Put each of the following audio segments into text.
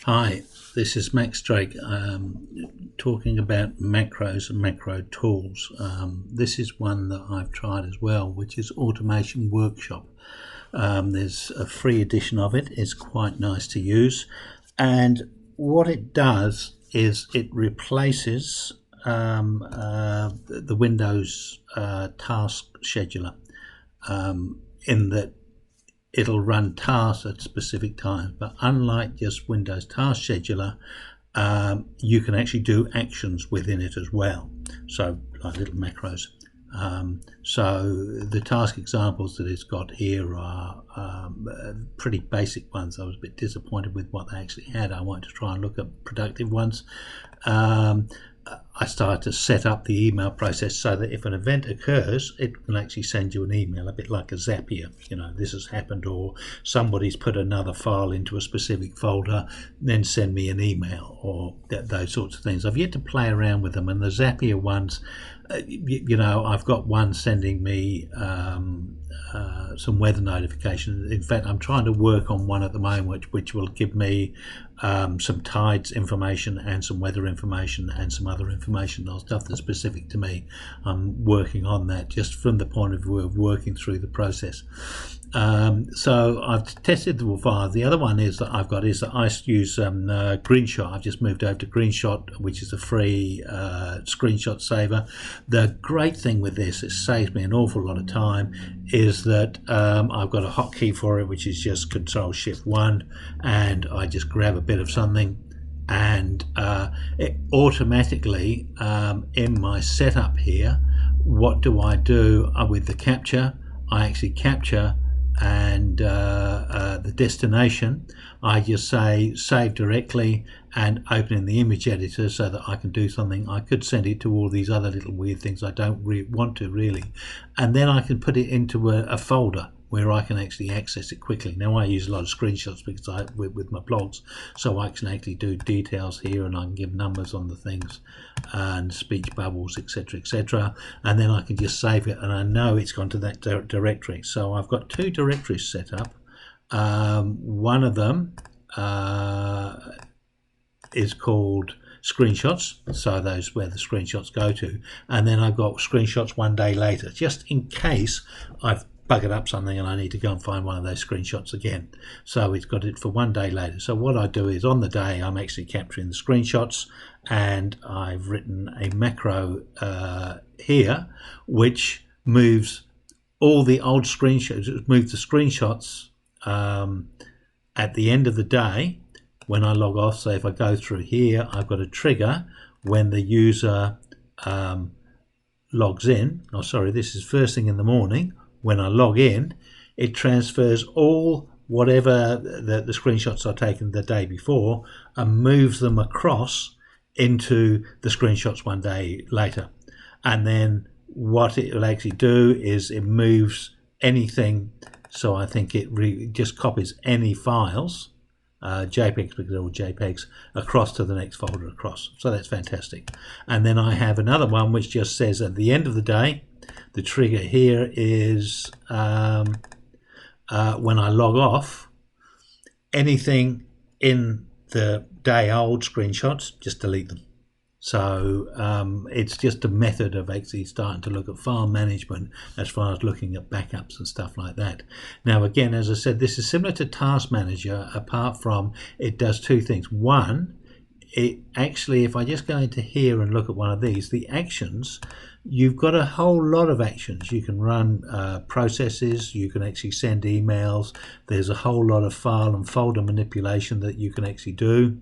Hi, this is Max Drake talking about macros and macro tools. This is one that I've tried as well, which is Automation Workshop. There's a free edition of it. It's quite nice to use, and what it does is it replaces the Windows task scheduler, in that it'll run tasks at specific times, but unlike just Windows Task Scheduler, you can actually do actions within it as well, so like little macros. So the task examples that it's got here are pretty basic ones. I was a bit disappointed with what they actually had. I wanted to try and look at productive ones. I started to set up the email process so that if an event occurs, it can actually send you an email, a bit like a Zapier. You know, this has happened, or somebody's put another file into a specific folder, then send me an email, or those sorts of things. I've yet to play around with them, and the Zapier ones, you know, I've got one sending me some weather notifications. In fact, I'm trying to work on one at the moment which will give me some tides information and some weather information and some other information on stuff that's specific to me. I'm working on that just from the point of view of working through the process. So I've tested the file. The other one is that I've got is that I use Greenshot. I've just moved over to Greenshot, which is a free screenshot saver. The great thing with this, it saves me an awful lot of time, is that I've got a hotkey for it, which is just Control-Shift-1, and I just grab a bit of something, and it automatically in my setup here, what do I do with the capture? I actually capture, and the destination, I just say save directly and open in the image editor so that I can do something. I could send it to all these other little weird things I don't want to really, and then I can put it into a folder where I can actually access it quickly. Now I use a lot of screenshots because with my blogs, so I can actually do details here, and I can give numbers on the things and speech bubbles, etc., and then I can just save it, and I know it's gone to that directory. So I've got two directories set up. One of them is called screenshots, so those where the screenshots go to, and then I've got screenshots one day later, just in case I've buggered up something and I need to go and find one of those screenshots again. So it's got it for one day later. So what I do is on the day I'm actually capturing the screenshots, and I've written a macro here which moves all the old screenshots, moves the screenshots at the end of the day when I log off. So if I go through here, I've got a trigger when the user logs in. Oh, sorry, this is first thing in the morning. When I log in, it transfers all whatever the screenshots are taken the day before and moves them across into the screenshots one day later. And then what it will actually do is it moves anything. So I think it just copies any files, JPEGs, because they're all JPEGs, across to the next folder across. So that's fantastic. And then I have another one which just says at the end of the day, the trigger here is when I log off, anything in the day old screenshots, just delete them. So it's just a method of actually starting to look at file management as far as looking at backups and stuff like that. Now again, as I said, this is similar to Task Manager, apart from it does two things. One, it actually, if I just go into here and look at one of these, the actions, you've got a whole lot of actions. You can run processes, you can actually send emails, there's a whole lot of file and folder manipulation that you can actually do.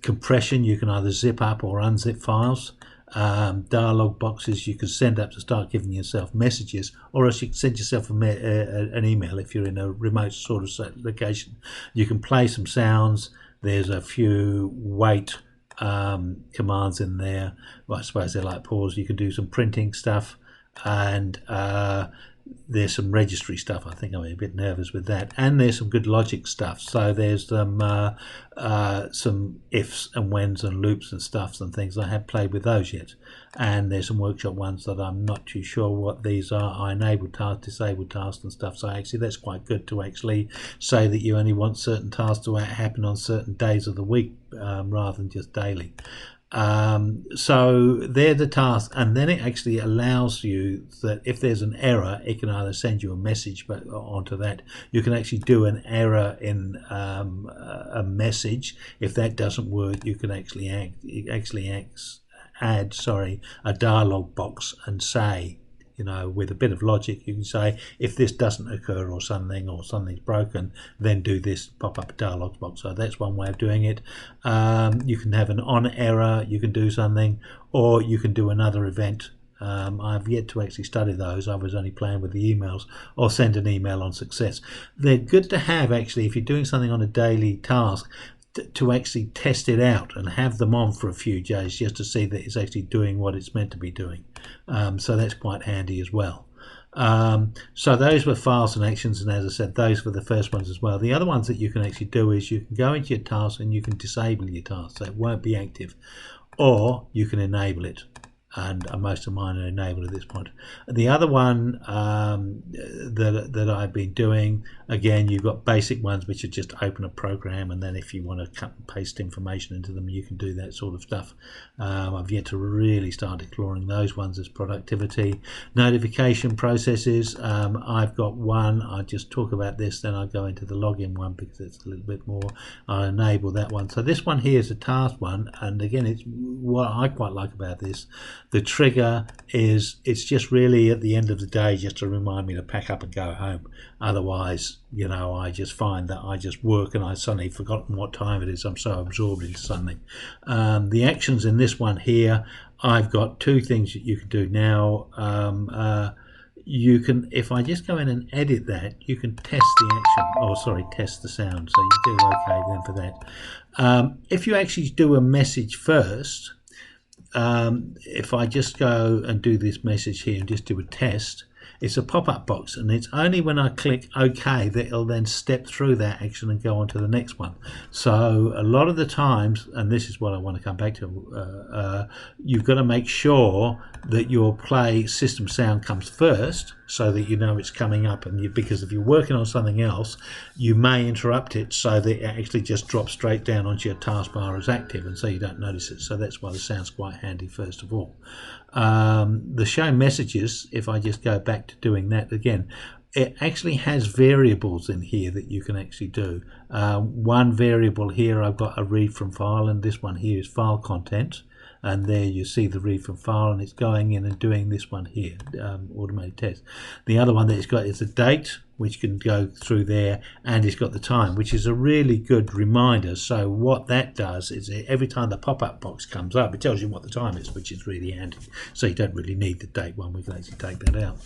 Compression, you can either zip up or unzip files. Dialog boxes you can send up to start giving yourself messages, or else you can send yourself an email if you're in a remote sort of location. You can play some sounds. There's a few wait commands in there. Well, I suppose they're like pause. You can do some printing stuff, and there's some registry stuff. I think I'm a bit nervous with that, and there's some good logic stuff. So there's some ifs and whens and loops and stuffs and things. I haven't played with those yet, and there's some workshop ones that I'm not too sure what these are. I enable tasks, disable tasks and stuff. So actually that's quite good to actually say that you only want certain tasks to happen on certain days of the week rather than just daily. So they're the tasks, and then it actually allows you that if there's an error, it can either send you a message but onto that. You can actually do an error in a message. If that doesn't work, you can actually add a dialog box and say, you know, with a bit of logic, you can say if this doesn't occur or something's broken, then do this, pop up a dialog box. So that's one way of doing it. You can have an on error, you can do something, or you can do another event. I've yet to actually study those. I was only playing with the emails, or send an email on success. They're good to have actually if you're doing something on a daily task, to actually test it out and have them on for a few days just to see that it's actually doing what it's meant to be doing. So that's quite handy as well. So those were files and actions, and as I said, those were the first ones as well. The other ones that you can actually do is you can go into your task and you can disable your task, so it won't be active, or you can enable it. And most of mine are enabled at this point. The other one that I've been doing, again, you've got basic ones which are just open a program, and then if you want to cut and paste information into them, you can do that sort of stuff. I've yet to really start exploring those ones as productivity. Notification processes, I've got one. I just talk about this, then I'll go into the login one because it's a little bit more. I'll enable that one. So this one here is a task one, and again, it's what I quite like about this. The trigger is, it's just really at the end of the day just to remind me to pack up and go home. Otherwise, you know, I just find that I just work and I suddenly forgotten what time it is. I'm so absorbed into something. The actions in this one here, I've got two things that you can do now. You can, if I just go in and edit that, you can test the action, test the sound. So you do okay then for that. If you actually do a message first, if I just go and do this message here and just do a test, it's a pop-up box, and it's only when I click OK that it'll then step through that action and go on to the next one. So a lot of the times, and this is what I want to come back to, you've got to make sure that your play system sound comes first so that you know it's coming up, and because if you're working on something else, you may interrupt it so that it actually just drops straight down onto your taskbar as active, and so you don't notice it. So that's why the sound's quite handy first of all. The show messages, if I just go back to doing that again, it actually has variables in here that you can actually do. One variable here, I've got a read from file, and this one here is file content, and there you see the read from file, and it's going in and doing this one here, automated test. The other one that it's got is a date, which can go through there, and it's got the time, which is a really good reminder. So what that does is every time the pop-up box comes up, it tells you what the time is, which is really handy. So you don't really need the date one. We can actually take that out,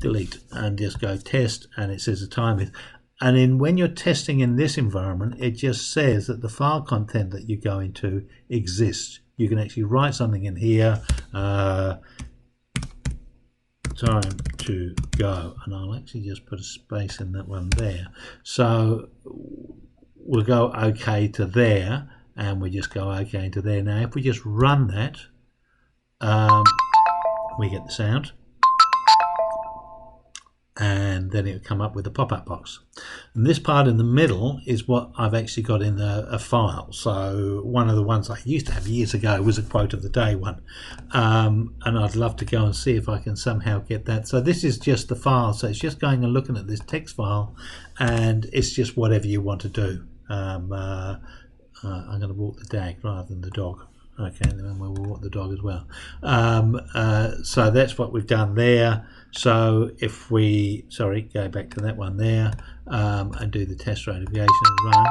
delete, and just go test, and it says the time is. And then when you're testing in this environment, it just says that the file content that you go into exists. You can actually write something in here, time to go, and I'll actually just put a space in that one there. So we'll go OK to there, and we just go OK to there. Now if we just run that, we get the sound, and then it'll come up with a pop-up box. And this part in the middle is what I've actually got in a file. So one of the ones I used to have years ago was a quote of the day one, and I'd love to go and see if I can somehow get that. So this is just the file, so it's just going and looking at this text file, and it's just whatever you want to do. I'm going to walk the dag rather than the dog. Okay, and then we'll walk the dog as well. So that's what we've done there. So if we, go back to that one there, and do the test notification and run,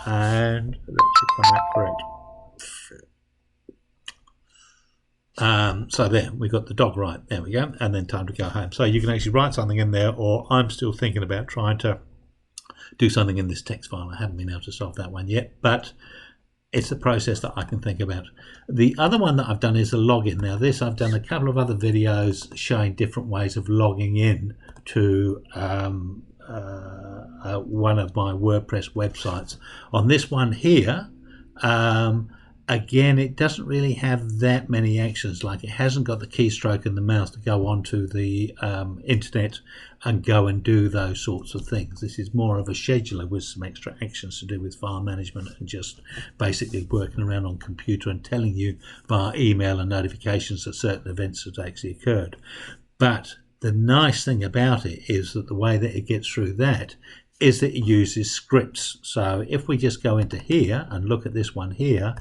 and that should come out correct. So there, we got the dog right. There we go, and then time to go home. So you can actually write something in there, or I'm still thinking about trying to do something in this text file. I haven't been able to solve that one yet, but it's the process that I can think about. The other one that I've done is a login. Now this, I've done a couple of other videos showing different ways of logging in to one of my WordPress websites. On this one here, again, it doesn't really have that many actions. Like, it hasn't got the keystroke and the mouse to go onto the internet and go and do those sorts of things. This is more of a scheduler with some extra actions to do with file management and just basically working around on computer and telling you via email and notifications that certain events have actually occurred. But the nice thing about it is that the way that it gets through that is that it uses scripts. So if we just go into here and look at this one here,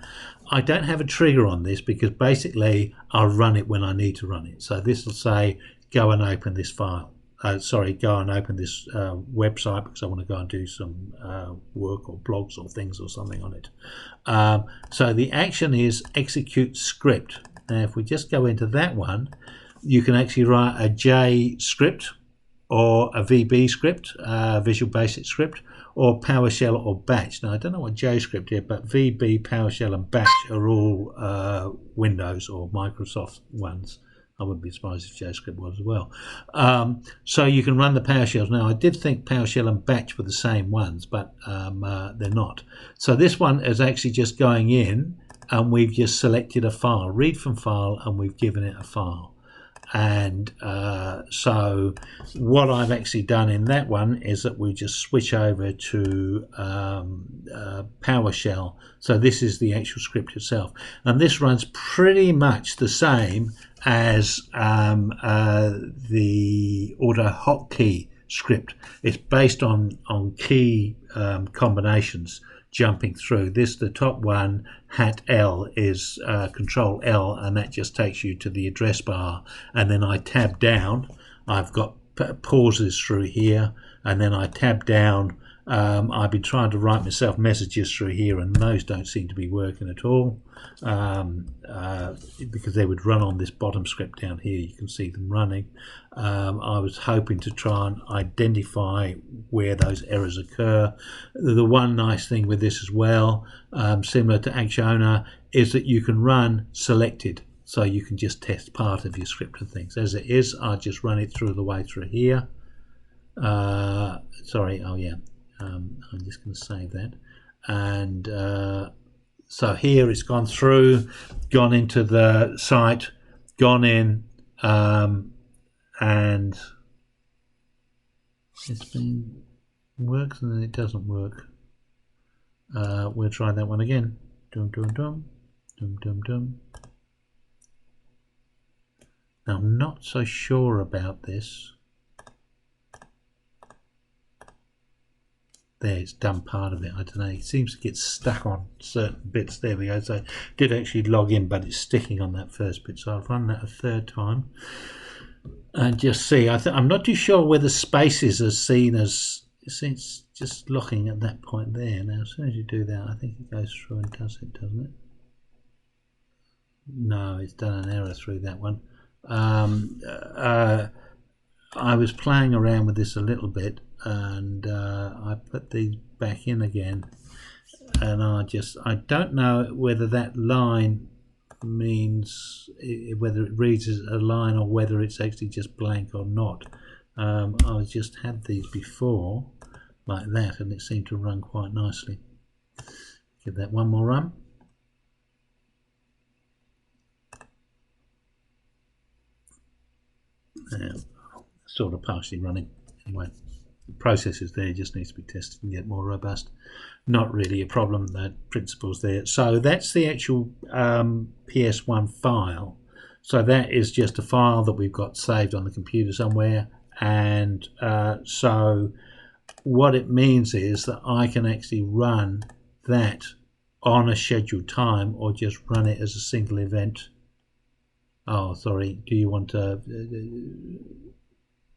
I don't have a trigger on this because basically I'll run it when I need to run it. So this will say go and open this file. Go and open this website because I want to go and do some work or blogs or things or something on it. So the action is execute script. Now if we just go into that one, you can actually write a J script or a VB script, Visual Basic script, or PowerShell or Batch. Now I don't know what JScript is, but VB, PowerShell and Batch are all Windows or Microsoft ones. I wouldn't be surprised if JScript was as well. So you can run the PowerShells. Now I did think PowerShell and Batch were the same ones, but they're not. So this one is actually just going in and we've just selected a file, read from file, and we've given it a file. And so what I've actually done in that one is that we just switch over to PowerShell. So this is the actual script itself, and this runs pretty much the same as the auto hotkey script. It's based on key combinations jumping through. The top one, #L, is Control L, and that just takes you to the address bar. And then I tab down. I've got pauses through here, and then I tab down. I've been trying to write myself messages through here, and those don't seem to be working at all because they would run on this bottom script down here. You can see them running. I was hoping to try and identify where those errors occur. The one nice thing with this as well, similar to Acciona, is that you can run selected. So you can just test part of your script and things. As it is, I'll just run it through the way through here. Sorry, oh yeah. I'm just going to save that, and so here it's gone through, gone into the site, gone in, and it's been works and then it doesn't work. We'll try that one again. Dum dum dum dum dum dum. Now I'm not so sure about this. There, it's done part of it. I don't know, it seems to get stuck on certain bits. There we go. So I did actually log in, but it's sticking on that first bit. So I'll run that a third time and just see. I'm not too sure whether spaces are seen as, it's just looking at that point there. Now as soon as you do that, I think it goes through and does it, doesn't it? No, it's done an error through that one. I was playing around with this a little bit, and I put these back in again, and I don't know whether that line means whether it reads as a line or whether it's actually just blank or not. I just had these before like that, and it seemed to run quite nicely. Give that one more run. Sort of partially running anyway. The process is there, just needs to be tested and get more robust. Not really a problem, that principle's there. So that's the actual PS1 file. So that is just a file that we've got saved on the computer somewhere, and so what it means is that I can actually run that on a scheduled time or just run it as a single event. Oh, sorry, do you want to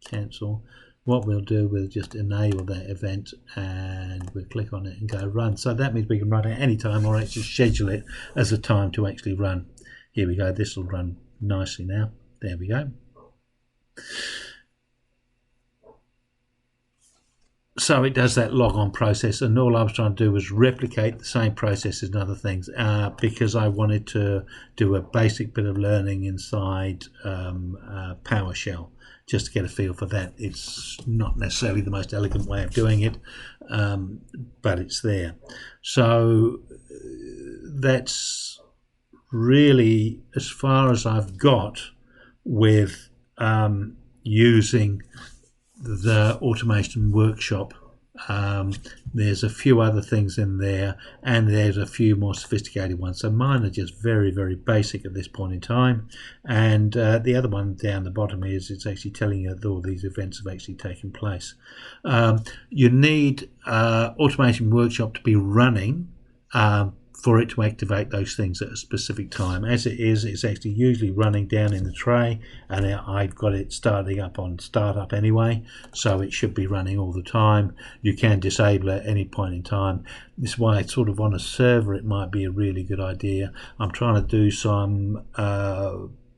cancel? What we'll do, we'll just enable that event and we'll click on it and go run. So that means we can run it anytime or actually schedule it as a time to actually run. Here we go, this will run nicely now. There we go. So it does that log on process, and all I was trying to do was replicate the same processes and other things, because I wanted to do a basic bit of learning inside PowerShell, just to get a feel for that. It's not necessarily the most elegant way of doing it, but it's there. So that's really as far as I've got with using the automation workshop. There's a few other things in there, and there's a few more sophisticated ones. So mine are just very, very basic at this point in time. And the other one down the bottom is it's actually telling you that all these events have actually taken place. You need automation workshop to be running for it to activate those things at a specific time. As it is, it's actually usually running down in the tray, and I've got it starting up on startup anyway, so it should be running all the time. You can disable it at any point in time. This is why it's sort of on a server, it might be a really good idea. I'm trying to do some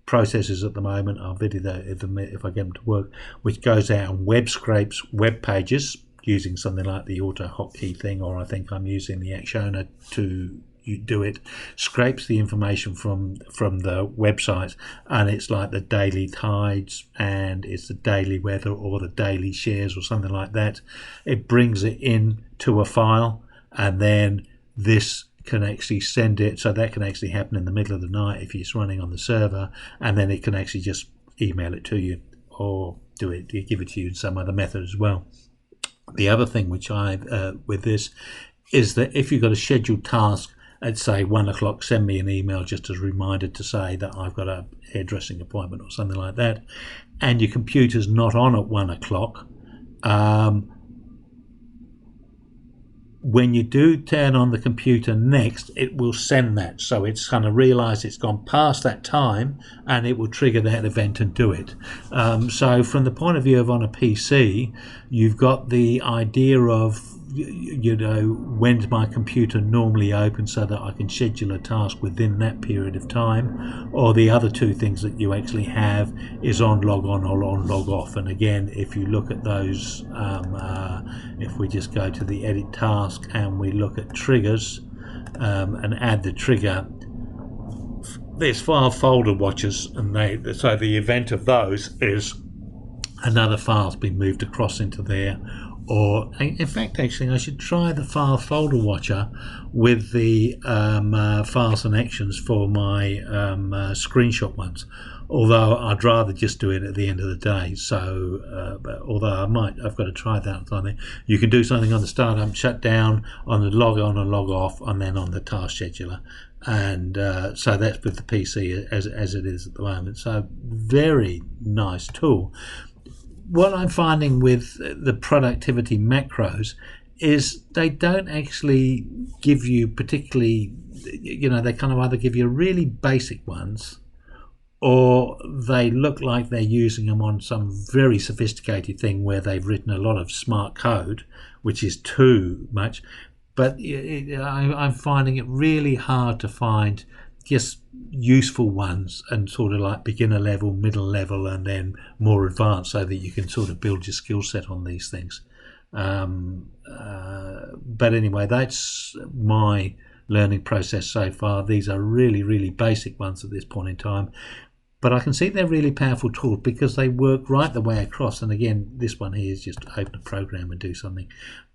processes at the moment. I'll video that if I get them to work, which goes out and web scrapes web pages using something like the auto hotkey thing, or I think I'm using the Actiona to do it. Scrapes the information from the website, and it's like the daily tides, and it's the daily weather, or the daily shares, or something like that. It brings it in to a file, and then this can actually send it, so that can actually happen in the middle of the night if it's running on the server, and then it can actually just email it to you, or give it to you in some other method as well. The other thing which with this is that if you've got a scheduled task at say 1 o'clock, send me an email just as a reminder to say that I've got a hairdressing appointment or something like that, and your computer's not on at 1 o'clock. When you do turn on the computer next, it will send that, so it's kind of realised it's gone past that time, and it will trigger that event and do it. So from the point of view of on a PC, you've got the idea of, you know, when's my computer normally open so that I can schedule a task within that period of time, or the other two things that you actually have is on log on or on log off. And again, if you look at those, if we just go to the edit task and we look at triggers and add the trigger, there's file folder watchers, and so the event of those is another file's been moved across into there. Or in fact, actually, I should try the file folder watcher with the files and actions for my screenshot ones. Although I'd rather just do it at the end of the day. So, although I've got to try that something. You can do something on the startup, shut down, on the log on and log off, and then on the task scheduler. And so that's with the PC as it is at the moment. So very nice tool. What I'm finding with the productivity macros is they don't actually give you particularly, you know, they kind of either give you really basic ones, or they look like they're using them on some very sophisticated thing where they've written a lot of smart code, which is too much. But I'm finding it really hard to find just useful ones, and sort of like beginner level, middle level, and then more advanced, so that you can sort of build your skill set on these things. But anyway, that's my learning process so far. These are really, really basic ones at this point in time, but I can see they're really powerful tools because they work right the way across. And again, this one here is just open a program and do something.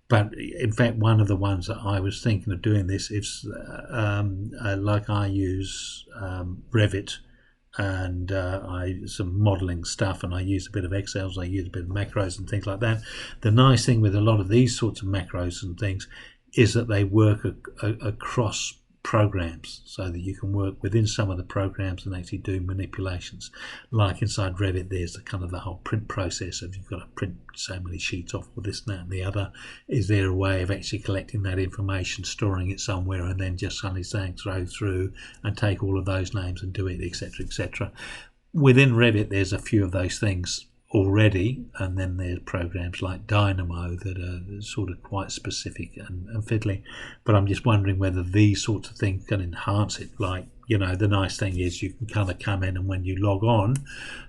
But in fact, one of the ones that I was thinking of doing this is like I use Revit, and some modeling stuff, and I use a bit of Excel, so I use a bit of macros and things like that. The nice thing with a lot of these sorts of macros and things is that they work across programs, so that you can work within some of the programs and actually do manipulations. Like inside Revit, there's the whole print process of you've got to print so many sheets off with this, that and the other. Is there a way of actually collecting that information, storing it somewhere, and then just suddenly saying throw through and take all of those names and do it, etc., etc. Within Revit, there's a few of those things already, and then there's programs like Dynamo that are sort of quite specific and fiddly. But I'm just wondering whether these sorts of things can enhance it, like you know, the nice thing is you can kind of come in, and when you log on,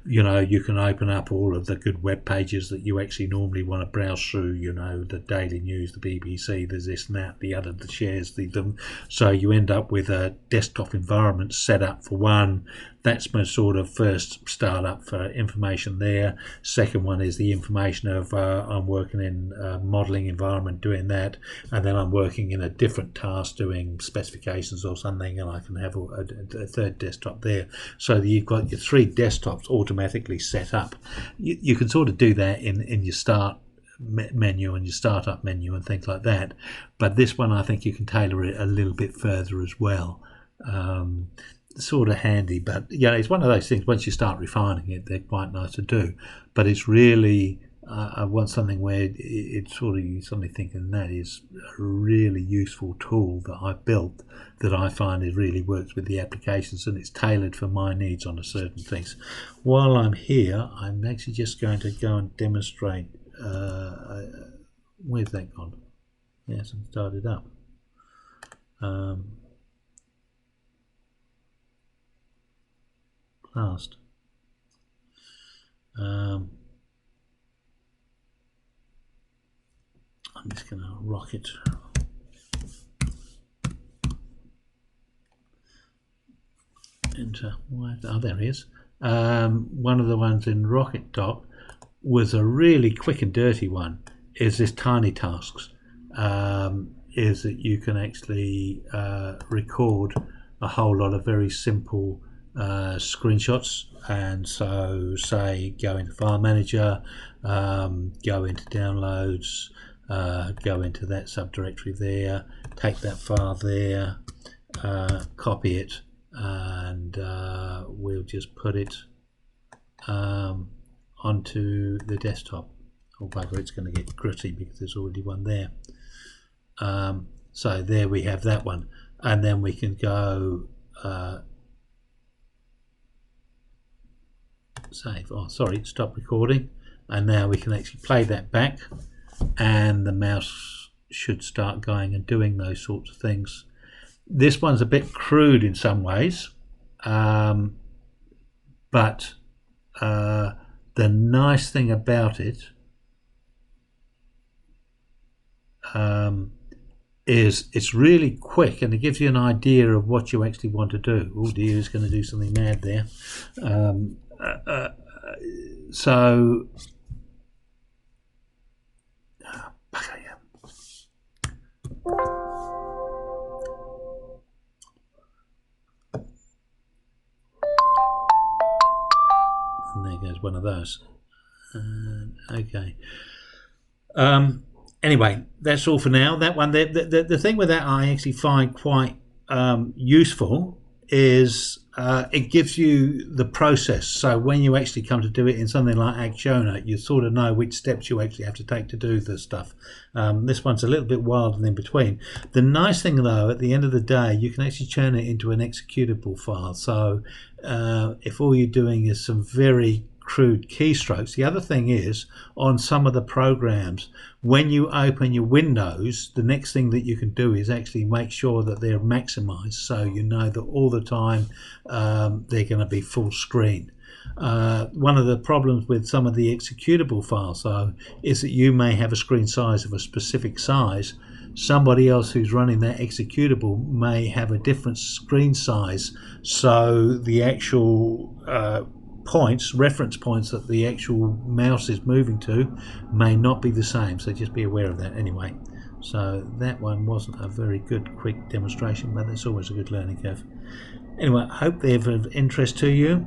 you know, you can open up all of the good web pages that you actually normally want to browse through, you know, the Daily News, the BBC, there's this and that, the other, the shares, them. So you end up with a desktop environment set up for one. That's my sort of first startup for information there. Second one is the information of I'm working in a modeling environment doing that, and then I'm working in a different task doing specifications or something, and I can have a third desktop there. So you've got your 3 desktops automatically set up. You can sort of do that in your start menu and your startup menu and things like that, but this one I think you can tailor it a little bit further as well. Sort of handy, but yeah, it's one of those things, once you start refining it, they're quite nice to do, but it's really I want something where it's sort of, you suddenly thinking that is a really useful tool that I built that I find it really works with the applications, and it's tailored for my needs on a certain things. While I'm here, I'm actually just going to go and demonstrate where's that gone? It hasn't started up. Last. I'm just going to rocket into, oh, there he is. One of the ones in Rocket Dock was a really quick and dirty one, is this tiny tasks, is that you can actually record a whole lot of very simple screenshots, and so say go into File Manager, go into Downloads, go into that subdirectory there, take that file there, copy it, and we'll just put it onto the desktop. Oh bugger, it's going to get gritty because there's already one there. So there we have that one, and then we can go save. Oh, sorry, stop recording, and now we can actually play that back, and the mouse should start going and doing those sorts of things. This one's a bit crude in some ways, but the nice thing about it is it's really quick, and it gives you an idea of what you actually want to do. Oh dear, it's going to do something mad there. So and there goes one of those. Okay. Anyway, that's all for now. That one, the thing with that I actually find quite useful is it gives you the process. So when you actually come to do it in something like Actioner, you sort of know which steps you actually have to take to do the stuff. This one's a little bit wild and in between. The nice thing though, at the end of the day, you can actually turn it into an executable file. So if all you're doing is some very crude keystrokes. The other thing is, on some of the programs, when you open your windows, the next thing that you can do is actually make sure that they're maximized, so you know that all the time they're going to be full screen. One of the problems with some of the executable files though is that you may have a screen size of a specific size. Somebody else who's running that executable may have a different screen size, so the actual reference points that the actual mouse is moving to may not be the same, so just be aware of that anyway. So that one wasn't a very good quick demonstration, but it's always a good learning curve. Anyway, I hope they're of interest to you.